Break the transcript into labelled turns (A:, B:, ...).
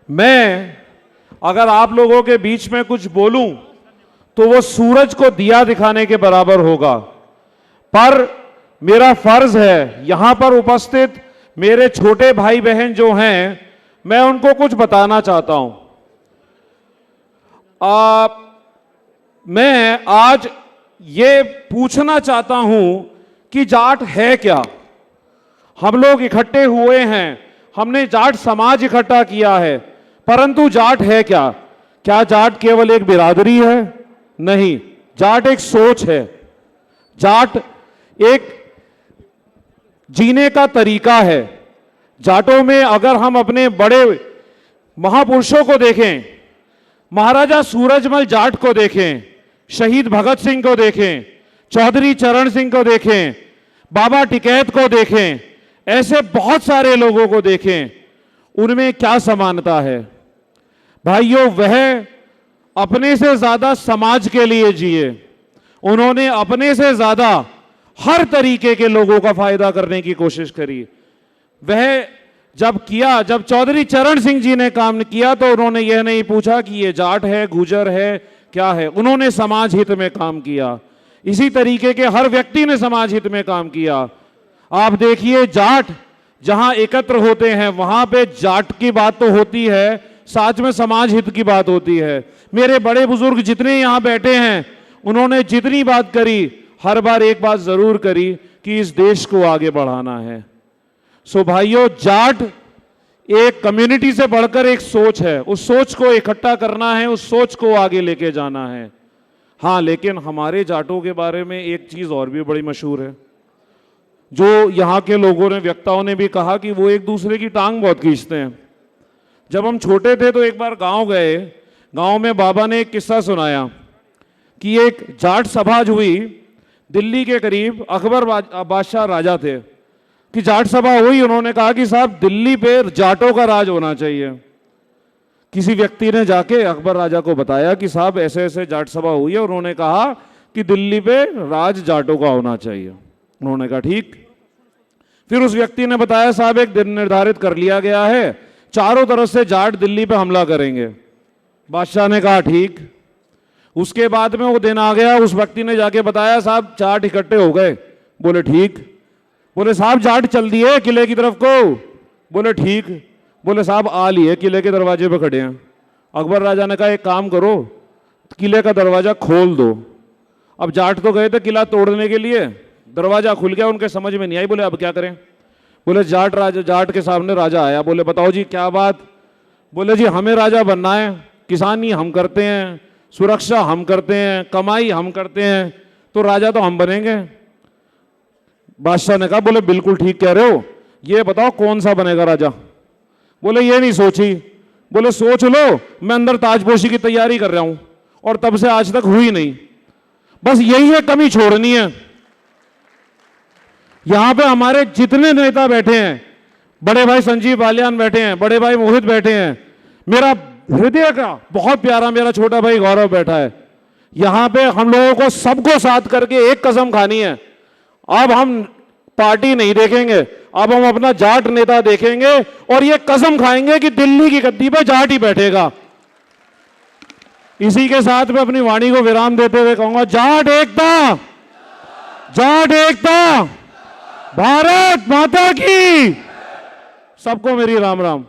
A: मैं अगर आप लोगों के बीच में कुछ बोलूं तो वो सूरज को दिया दिखाने के बराबर होगा, पर मेरा फर्ज है यहां पर उपस्थित मेरे छोटे भाई बहन जो हैं, मैं उनको कुछ बताना चाहता हूं। मैं आज ये पूछना चाहता हूं कि जाट है क्या। हम लोग इकट्ठे हुए हैं, हमने जाट समाज इकट्ठा किया है, परंतु जाट है क्या? क्या जाट केवल एक बिरादरी है? नहीं, जाट एक सोच है, जाट एक जीने का तरीका है। जाटों में अगर हम अपने बड़े महापुरुषों को देखें, महाराजा सूरजमल जाट को देखें, शहीद भगत सिंह को देखें, चौधरी चरण सिंह को देखें, बाबा टिकैत को देखें, ऐसे बहुत सारे लोगों को देखें, उनमें क्या समानता है भाइयों? वह अपने से ज्यादा समाज के लिए जिए, उन्होंने अपने से ज्यादा हर तरीके के लोगों का फायदा करने की कोशिश करी। वह जब चौधरी चरण सिंह जी ने काम किया तो उन्होंने यह नहीं पूछा कि ये जाट है, गुजर है, क्या है, उन्होंने समाज हित में काम किया। इसी तरीके के हर व्यक्ति ने समाज हित में काम किया। आप देखिए, जाट जहां एकत्र होते हैं वहां पे जाट की बात तो होती है, साथ में समाज हित की बात होती है। मेरे बड़े बुजुर्ग जितने यहां बैठे हैं, उन्होंने जितनी बात करी, हर बार एक बात जरूर करी कि इस देश को आगे बढ़ाना है। सो भाइयों, जाट एक कम्युनिटी से बढ़कर एक सोच है, उस सोच को इकट्ठा करना है, उस सोच को आगे लेके जाना है। हाँ, लेकिन हमारे जाटों के बारे में एक चीज और भी बड़ी मशहूर है, जो यहाँ के लोगों ने, वक्ताओं ने भी कहा कि वो एक दूसरे की टांग बहुत खींचते हैं। जब हम छोटे थे तो एक बार गांव गए, गांव में बाबा ने एक किस्सा सुनाया कि एक जाट सभा हुई दिल्ली के करीब, अकबर बादशाह राजा थे, कि जाट सभा हुई। उन्होंने कहा कि साहब दिल्ली पे जाटों का राज होना चाहिए। किसी व्यक्ति ने जाके अकबर राजा को बताया कि साहब ऐसे ऐसे जाट सभा हुई है, उन्होंने कहा कि दिल्ली पे राज जाटों का होना चाहिए। उन्होंने कहा ठीक। फिर उस व्यक्ति ने बताया साहब एक दिन निर्धारित कर लिया गया है, चारों तरफ से जाट दिल्ली पे हमला करेंगे। बादशाह ने कहा ठीक। उसके बाद में वो दिन आ गया, उस व्यक्ति ने जाके बताया साहब जाट इकट्ठे हो गए। बोले ठीक। बोले साहब जाट चल दिए किले की तरफ को। बोले ठीक। बोले साहब आ लिए, किले के दरवाजे पे खड़े हैं। अकबर राजा ने कहा एक काम करो, किले का दरवाजा खोल दो। अब जाट तो गए थे किला तोड़ने के लिए, दरवाजा खुल गया, उनके समझ में नहीं आई। बोले अब क्या करें? बोले जाट के सामने राजा आया। बोले बताओ जी क्या बात? बोले जी हमें राजा बनना है, किसानी हम करते हैं, सुरक्षा हम करते हैं, कमाई हम करते हैं, तो राजा तो हम बनेंगे। बादशाह ने कहा बोले बिल्कुल ठीक कह रहे हो, ये बताओ कौन सा बनेगा राजा? बोले ये नहीं सोची। बोले सोच लो, मैं अंदर ताजपोशी की तैयारी कर रहा हूं और तब से आज तक हुई नहीं। बस यही है कमी छोड़नी है। यहां पे हमारे जितने नेता बैठे हैं, बड़े भाई संजीव बालियान बैठे हैं, बड़े भाई मोहित बैठे हैं, मेरा हृदय का बहुत प्यारा मेरा छोटा भाई गौरव बैठा है। यहां पे हम लोगों को सबको साथ करके एक कसम खानी है, अब हम पार्टी नहीं देखेंगे, अब हम अपना जाट नेता देखेंगे और ये कसम खाएंगे कि दिल्ली की गद्दी पे जाट ही बैठेगा। इसी के साथ मैं अपनी वाणी को विराम देते हुए कहूंगा, जाट एकता, जाट एकता, भारत माता की। सबको मेरी राम राम।